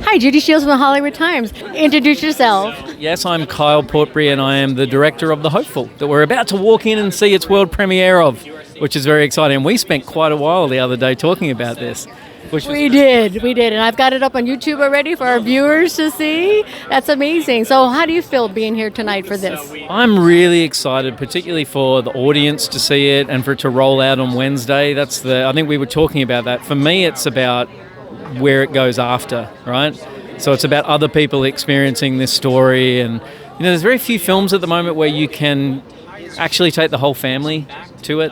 Hi, Judy Shields from the Hollywood Times. Introduce yourself. Yes, I'm Kyle Portbury and I am the director of The Hopeful that we're about to walk in and see its world premiere of, which is very exciting. And we spent quite a while the other day talking about this. We did, and I've got it up on YouTube already for our viewers to see. That's amazing. So how do you feel being here tonight for this? I'm really excited, particularly for the audience to see it and for it to roll out on Wednesday. I think we were talking about that. For me, it's about where it goes after, right? So it's about other people experiencing this story. And, there's very few films at the moment where you can actually take the whole family to it.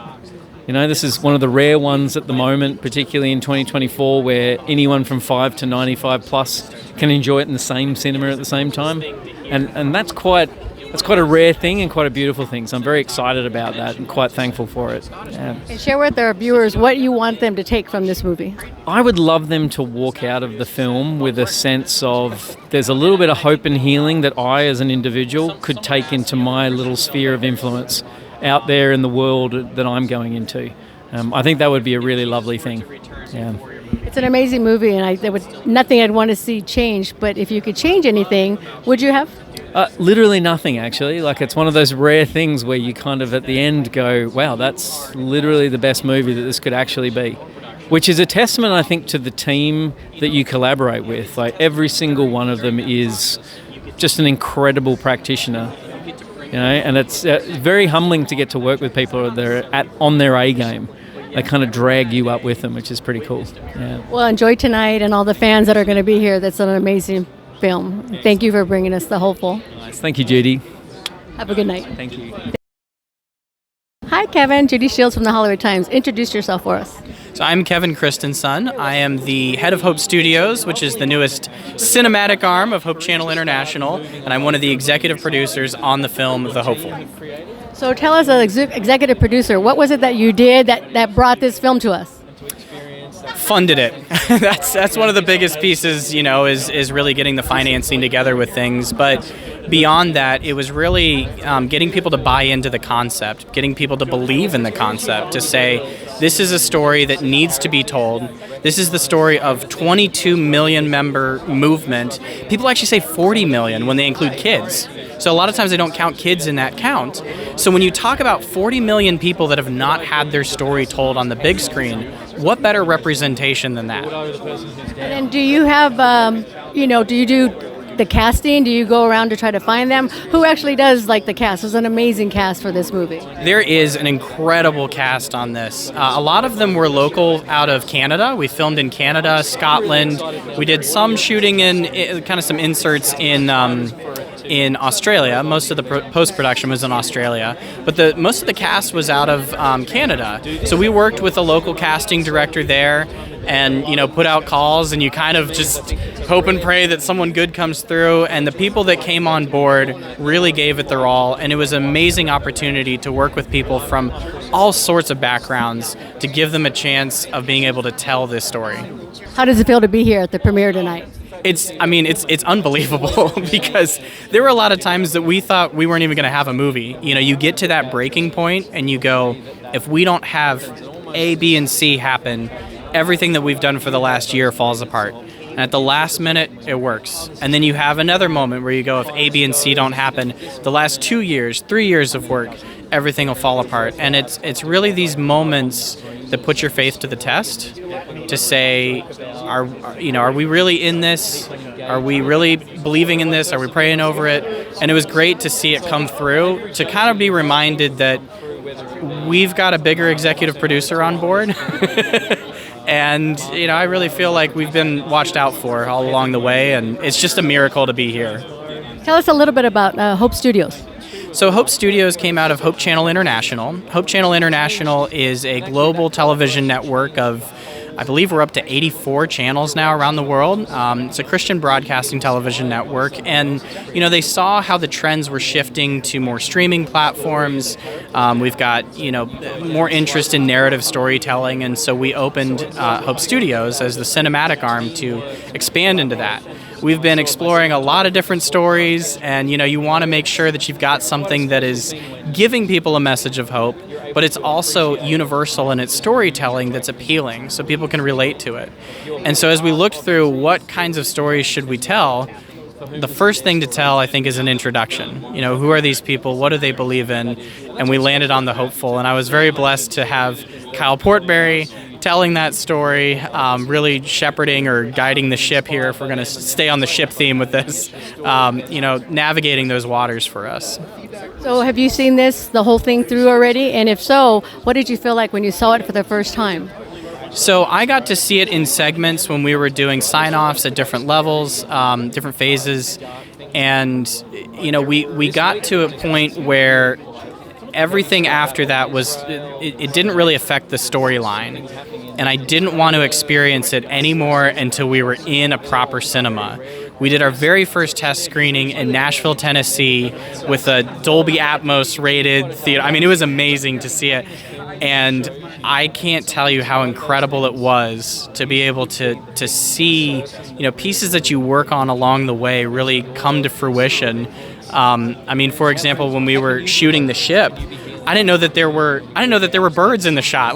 This is one of the rare ones at the moment, particularly in 2024, where anyone from 5 to 95 plus can enjoy it in the same cinema at the same time. And that's quite a rare thing and quite a beautiful thing. So I'm very excited about that and quite thankful for it. Yeah. And share with our viewers what you want them to take from this movie. I would love them to walk out of the film with a sense of there's a little bit of hope and healing that I, as an individual, could take into my little sphere of influence out there in the world that I'm going into. I think that would be a really lovely thing. Yeah. It's an amazing movie, and there was nothing I'd want to see changed, but if you could change anything, would you have? Literally nothing, actually. It's one of those rare things where you kind of at the end go, wow, that's literally the best movie that this could actually be. Which is a testament, I think, to the team that you collaborate with. Every single one of them is just an incredible practitioner. And it's very humbling to get to work with people that are on their A game. They kind of drag you up with them, which is pretty cool. Yeah. Well, enjoy tonight and all the fans that are going to be here. That's an amazing film. Thank you for bringing us The Hopeful. Nice. Thank you, Judy. Have a good night. Thank you. Hi, Kevin. Judy Shields from the Hollywood Times. Introduce yourself for us. So I'm Kevin Christenson. I am the head of Hope Studios, which is the newest cinematic arm of Hope Channel International, and I'm one of the executive producers on the film The Hopeful. So tell us, as executive producer, what was it that you did that brought this film to us? Funded it. That's one of the biggest pieces, is really getting the financing together with things. But beyond that, it was really getting people to buy into the concept, getting people to believe in the concept, to say, this is a story that needs to be told. This is the story of 22 million member movement. People actually say 40 million when they include kids. So a lot of times they don't count kids in that count. So when you talk about 40 million people that have not had their story told on the big screen, what better representation than that? And do you have, do you do the casting? Do you go around to try to find them? Who actually does the cast? There's an amazing cast for this movie. There is an incredible cast on this. A lot of them were local out of Canada. We filmed in Canada, Scotland. We did some shooting in kind of some inserts in Australia. Most of the post-production was in Australia, but most of the cast was out of Canada. So we worked with a local casting director there and, put out calls, and you kind of just hope and pray that someone good comes through. And the people that came on board really gave it their all, and it was an amazing opportunity to work with people from all sorts of backgrounds to give them a chance of being able to tell this story. How does it feel to be here at the premiere tonight? It's unbelievable because there were a lot of times that we thought we weren't even going to have a movie. You get to that breaking point and you go, if we don't have A, B, and C happen, everything that we've done for the last year falls apart. And at the last minute, it works. And then you have another moment where you go, if A, B, and C don't happen, the last 2 years, 3 years of work, everything will fall apart. And it's really these moments that put your faith to the test to say, are we really in this? Are we really believing in this? Are we praying over it? And it was great to see it come through, to kind of be reminded that we've got a bigger executive producer on board. And, I really feel like we've been watched out for all along the way, and it's just a miracle to be here. Tell us a little bit about Hope Studios. So Hope Studios came out of Hope Channel International. Hope Channel International is a global television network of, I believe we're up to 84 channels now around the world. It's a Christian broadcasting television network, and they saw how the trends were shifting to more streaming platforms. We've got more interest in narrative storytelling, and so we opened Hope Studios as the cinematic arm to expand into that. We've been exploring a lot of different stories, and you want to make sure that you've got something that is giving people a message of hope, but it's also universal in its storytelling that's appealing, so people can relate to it. And so as we looked through what kinds of stories should we tell, the first thing to tell, I think, is an introduction. You know, who are these people? What do they believe in? And we landed on the hopeful. And I was very blessed to have Kyle Portbury telling that story, really shepherding or guiding the ship here, if we're going to stay on the ship theme with this, navigating those waters for us. So have you seen the whole thing through already? And if so, what did you feel like when you saw it for the first time? So I got to see it in segments when we were doing sign-offs at different levels, different phases, and we got to a point where everything after that it didn't really affect the storyline, and I didn't want to experience it anymore until we were in a proper cinema. We did our very first test screening in Nashville, Tennessee, with a Dolby Atmos rated theater. I mean, it was amazing to see it. And I can't tell you how incredible it was to be able to see, pieces that you work on along the way really come to fruition. For example, when we were shooting the ship, I didn't know that there were birds in the shot.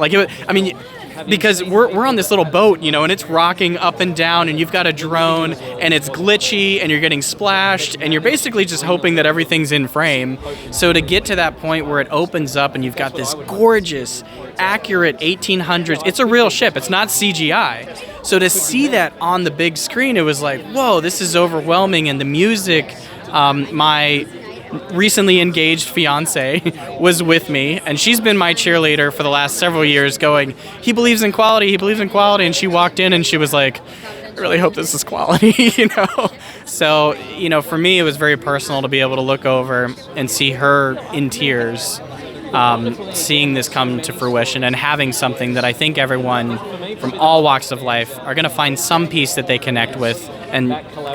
Because we're on this little boat, and it's rocking up and down, and you've got a drone, and it's glitchy, and you're getting splashed, and you're basically just hoping that everything's in frame. So to get to that point where it opens up and you've got this gorgeous, accurate 1800s, it's a real ship, it's not CGI. So to see that on the big screen, it was like, whoa, this is overwhelming, and the music, my recently engaged fiance was with me, and she's been my cheerleader for the last several years, going, he believes in quality, and she walked in and she was like, I really hope this is quality. So for me, it was very personal to be able to look over and see her in tears, seeing this come to fruition, and having something that I think everyone from all walks of life are going to find some piece that they connect with and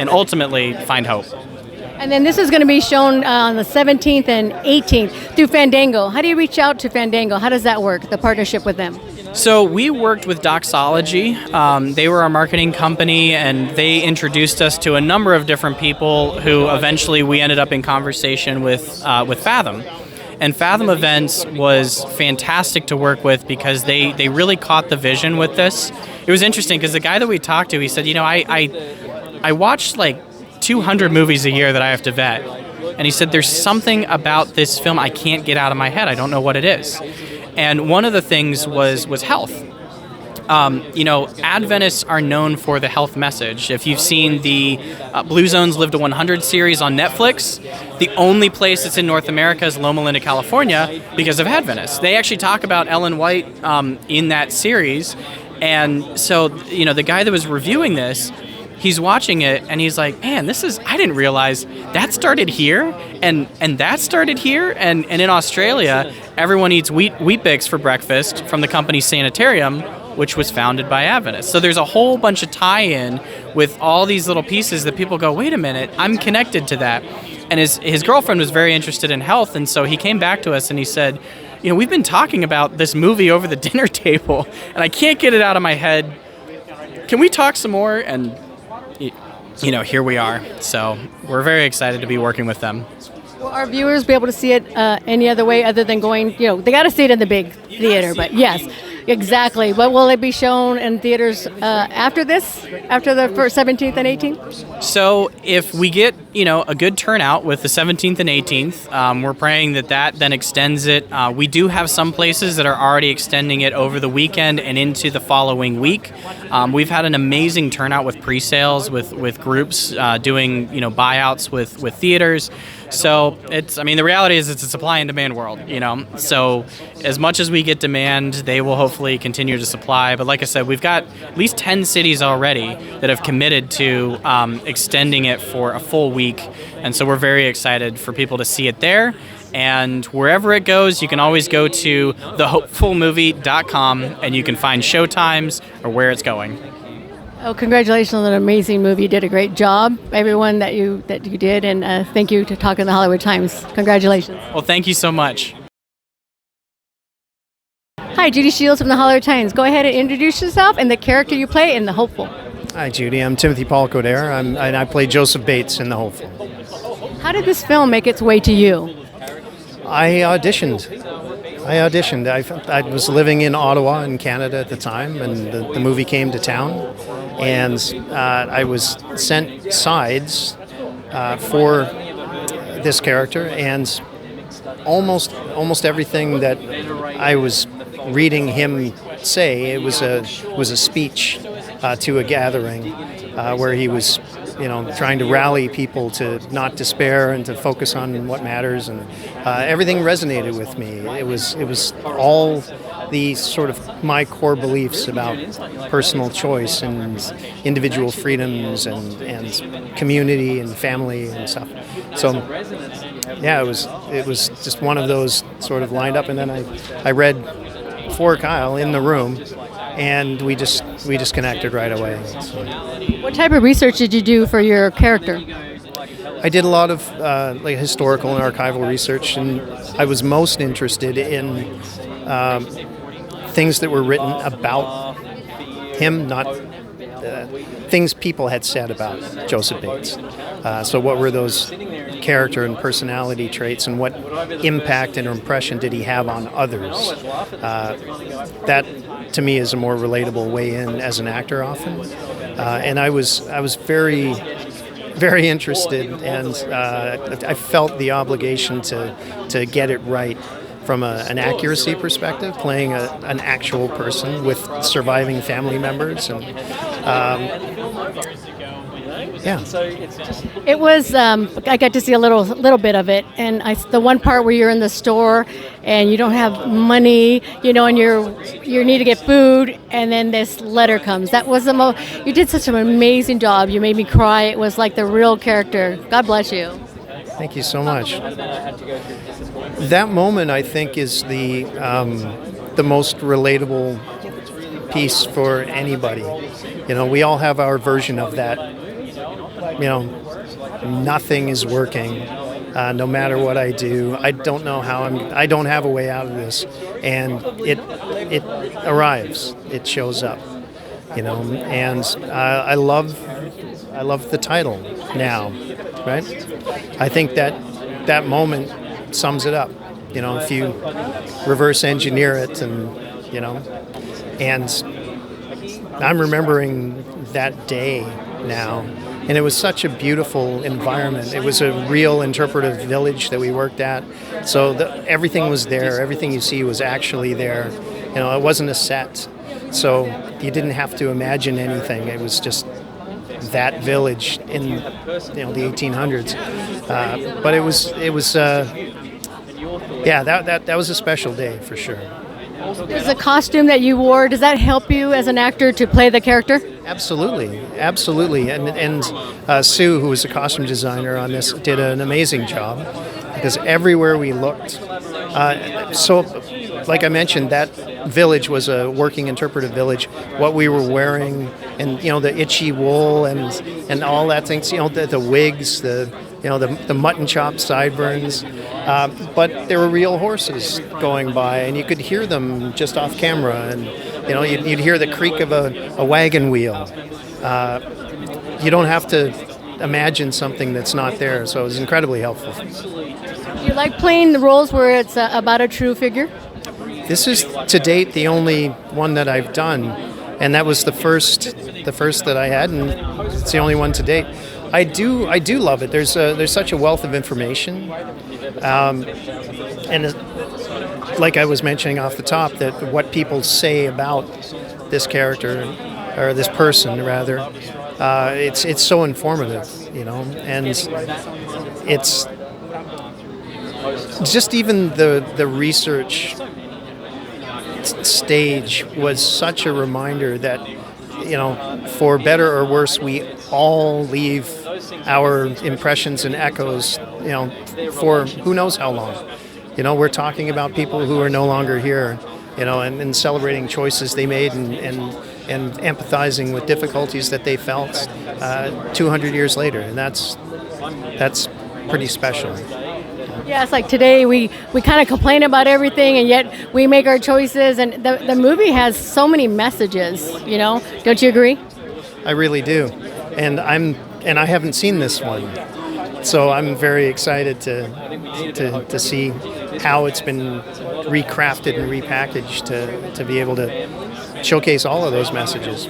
ultimately find hope. And then this is going to be shown on the 17th and 18th through Fandango. How do you reach out to Fandango? How does that work, the partnership with them? So we worked with Doxology. They were our marketing company, and they introduced us to a number of different people who eventually we ended up in conversation with Fathom. And Fathom Events was fantastic to work with because they really caught the vision with this. It was interesting because the guy that we talked to, he said, I watched 200 movies a year that I have to vet. And he said, there's something about this film I can't get out of my head. I don't know what it is. And one of the things was health. Adventists are known for the health message. If you've seen the Blue Zones Live to 100 series on Netflix, the only place that's in North America is Loma Linda, California, because of Adventists. They actually talk about Ellen White in that series. And so, the guy that was reviewing this, he's watching it and he's like, man, I didn't realize that started here and that started here. And in Australia, everyone eats wheat Bix for breakfast from the company Sanitarium, which was founded by Adventists. So there's a whole bunch of tie-in with all these little pieces that people go, wait a minute, I'm connected to that. And his girlfriend was very interested in health. And so he came back to us and he said, we've been talking about this movie over the dinner table and I can't get it out of my head. Can we talk some more? And here we are. So we're very excited to be working with them. Will our viewers be able to see it any other way other than going, they got to see it in the big theater, but yes, exactly. But will it be shown in theaters after the 17th and 18th? So if we get, a good turnout with the 17th and 18th, we're praying that then extends it. We do have some places that are already extending it over the weekend and into the following week. We've had an amazing turnout with pre-sales, with groups doing, buyouts with theaters. So the reality is it's a supply and demand world, So as much as we get demand, they will hopefully continue to supply. But like I said, we've got at least 10 cities already that have committed to extending it for a full week. And so we're very excited for people to see it there. And wherever it goes, you can always go to thehopefulmovie.com and you can find showtimes or where it's going. Oh, congratulations on an amazing movie. You did a great job, everyone that you did, and thank you to Talking the Hollywood Times. Congratulations. Well, thank you so much. Hi, Judy Shields from the Hollywood Times. Go ahead and introduce yourself and the character you play in The Hopeful. Hi, Judy. I'm Timothy Paul and I play Joseph Bates in The Hopeful. How did this film make its way to you? I auditioned. I auditioned. I was living in Ottawa in Canada at the time, and the movie came to town, and I was sent sides for this character, and almost everything that I was reading him say, it was a speech to a gathering where he was, trying to rally people to not despair and to focus on what matters, and everything resonated with me. It was all the sort of my core beliefs about personal choice and individual freedoms and community and family and stuff. So yeah, it was just one of those sort of lined up, and then I read for Kyle in the room, and we just connected right away. So. What type of research did you do for your character? I did a lot of historical and archival research, and I was most interested in things that were written about him, not things people had said about Joseph Bates. So what were those character and personality traits, and what impact and impression did he have on others? That, to me, is a more relatable way in as an actor often. And I was very, very interested, and I felt the obligation to get it right from an accuracy perspective, playing an actual person with surviving family members, and yeah. It was. I got to see a little bit of it, and the one part where you're in the store and you don't have money, and you need to get food, and then this letter comes. That was you did such an amazing job. You made me cry. It was like the real character. God bless you. Thank you so much. That moment, I think, is the most relatable piece for anybody. We all have our version of that. Nothing is working. No matter what I do, I don't know how I don't have a way out of this, and it arrives. It shows up. And I love the title now, right? I think that moment sums it up. If you reverse engineer it, and I'm remembering that day now. And it was such a beautiful environment. It was a real interpretive village that we worked at. So everything was there. Everything you see was actually there. It wasn't a set. So you didn't have to imagine anything. It was just that village in the 1800s. But it was that was a special day for sure. Does the costume that you wore, does that help you as an actor to play the character? Absolutely. And Sue, who was a costume designer on this, did an amazing job, because everywhere we looked, so like I mentioned, that village was a working interpretive village. What we were wearing, and the itchy wool and all that things, the wigs, the mutton chop sideburns, but there were real horses going by, and you could hear them just off camera, and you'd hear the creak of a wagon wheel. You don't have to imagine something that's not there, so it was incredibly helpful. Do you like playing the roles where it's about a true figure? This is to date the only one that I've done, and that was the first that I had, and it's the only one to date. I do love it. There's such a wealth of information, and like I was mentioning off the top, that what people say about this character, or this person rather, it's so informative, and it's just even the research stage was such a reminder that, for better or worse, we all leave our impressions and echoes, for who knows how long. We're talking about people who are no longer here, and celebrating choices they made, and empathizing with difficulties that they felt 200 years later, and that's pretty special. Yeah, it's like today we kind of complain about everything, and yet we make our choices, and the movie has so many messages, Don't you agree? I really do. And I haven't seen this one. So I'm very excited to see how it's been recrafted and repackaged to be able to showcase all of those messages.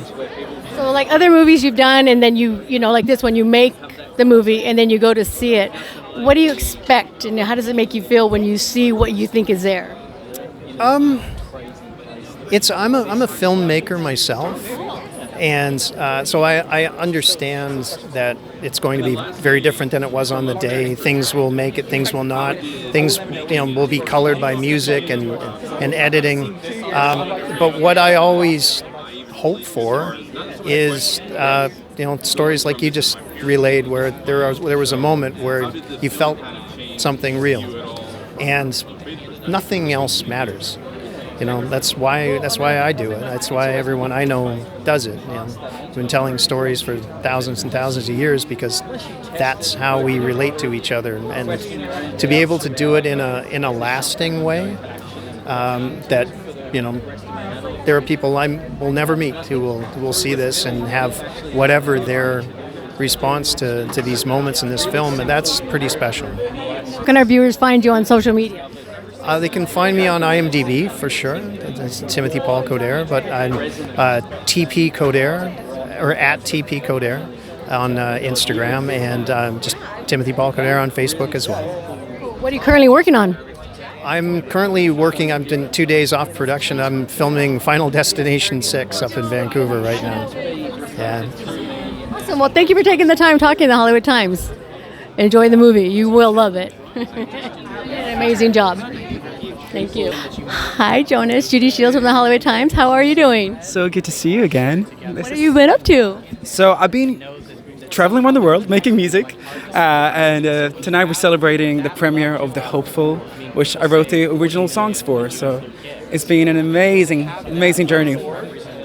So like other movies you've done, and then you know, like this one, you make the movie and then you go to see it. What do you expect, and how does it make you feel when you see what you think is there? I'm a filmmaker myself, and so I understand that it's going to be very different than it was on the day. Things will make it, things will not. Things will be colored by music and editing. But what I always hope for is stories like you just relayed, where there was a moment where you felt something real, and nothing else matters. That's why I do it. That's why everyone I know does it. I've been telling stories for thousands and thousands of years because that's how we relate to each other, and to be able to do it in a lasting way, that there are people I will never meet who will see this and have whatever their response to these moments in this film, and that's pretty special. How can our viewers find you on social media? They can find me on IMDb for sure. It's Timothy Paul Coderre, but I'm TP Coderre, or at TP Coderre on Instagram, and just Timothy Paul Coderre on Facebook as well. What are you currently working on? I'm currently working. I've been 2 days off production. I'm filming Final Destination 6 up in Vancouver right now. Yeah. Awesome. Well, thank you for taking the time talking to the Hollywood Times. Enjoy the movie. You will love it. You did an amazing job. Thank you. Hi, Jonas. Judy Shields from the Hollywood Times. How are you doing? So good to see you again. What have you been up to? So I've been traveling around the world making music, and tonight we're celebrating the premiere of The Hopeful, which I wrote the original songs for. So it's been an amazing journey.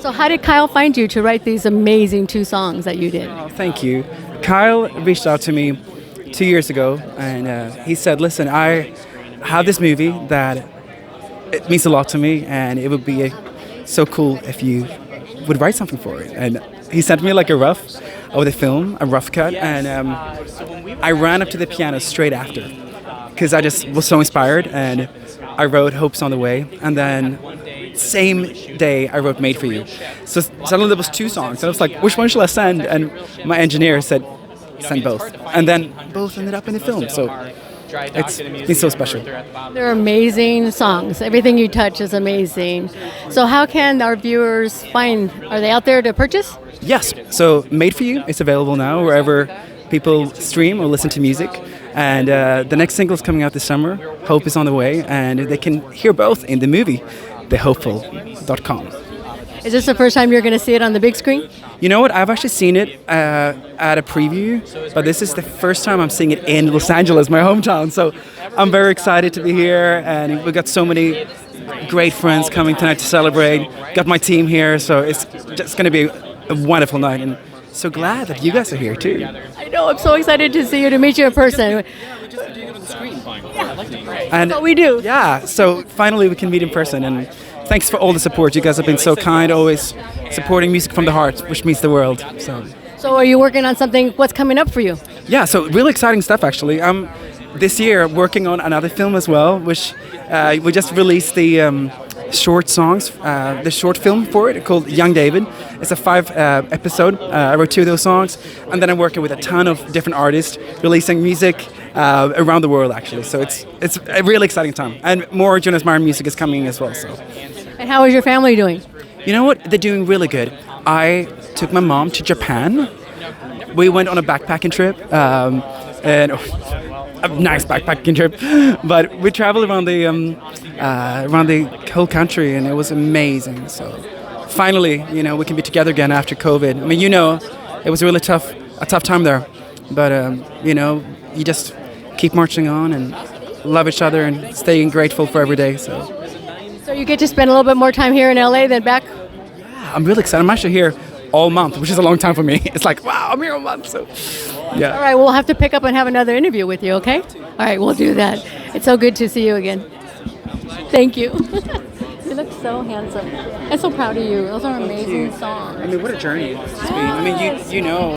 So how did Kyle find you to write these amazing 2 songs that you did? Oh, thank you. Kyle reached out to me 2 years ago, and he said, listen, I have this movie that it means a lot to me, and it would be so cool if you would write something for it. And he sent me like a rough of the film, a rough cut, and I ran up to the piano straight after because I just was so inspired, and I wrote Hope's on the Way, and then same day I wrote Made for You. So suddenly there was 2 songs, and I was like, which one shall I send? And my engineer said, send both. And then both ended up in the film, so it's been so special. They're amazing songs. Everything you touch is amazing. So how can our viewers are they out there to purchase? Yes, so Made for You is available now wherever people stream or listen to music. And the next single is coming out this summer, Hope is on the Way, and they can hear both in the movie, thehopeful.com. Is this the first time you're going to see it on the big screen? You know what? I've actually seen it at a preview, but this is the first time I'm seeing it in Los Angeles, my hometown. So I'm very excited to be here, and we've got so many great friends coming tonight to celebrate. Got my team here, so it's just going to be a wonderful night, and so glad that you guys are here too. I know. I'm so excited to see you, to meet you in person. And that's what we do. Yeah, so finally we can meet in person, and thanks for all the support. You guys have been so kind, always supporting music from the heart, which means the world. So are you working on something? What's coming up for you? Yeah, so really exciting stuff actually. This year working on another film as well, which we just released the short songs, the short film for it called Young David. It's a 5 episode. I wrote 2 of those songs, and then I'm working with a ton of different artists releasing music around the world actually. So it's a really exciting time, and more Jonas Myrin music is coming as well. So. And how is your family doing? You know what? They're doing really good. I took my mom to Japan. We went on a backpacking trip, and a nice backpacking trip. But we traveled around the whole country, and it was amazing. So finally, we can be together again after COVID. I mean, it was really a tough time there. But you just keep marching on and love each other and staying grateful for every day. So you get to spend a little bit more time here in LA than back? Yeah, I'm really excited. I'm actually here all month, which is a long time for me. It's like, wow, I'm here all month. So, yeah. All right, we'll have to pick up and have another interview with you, okay? All right, we'll do that. It's so good to see you again. Thank you. You look so handsome. I'm so proud of you. Those are amazing songs. I mean, what a journey it's been. I mean, you know.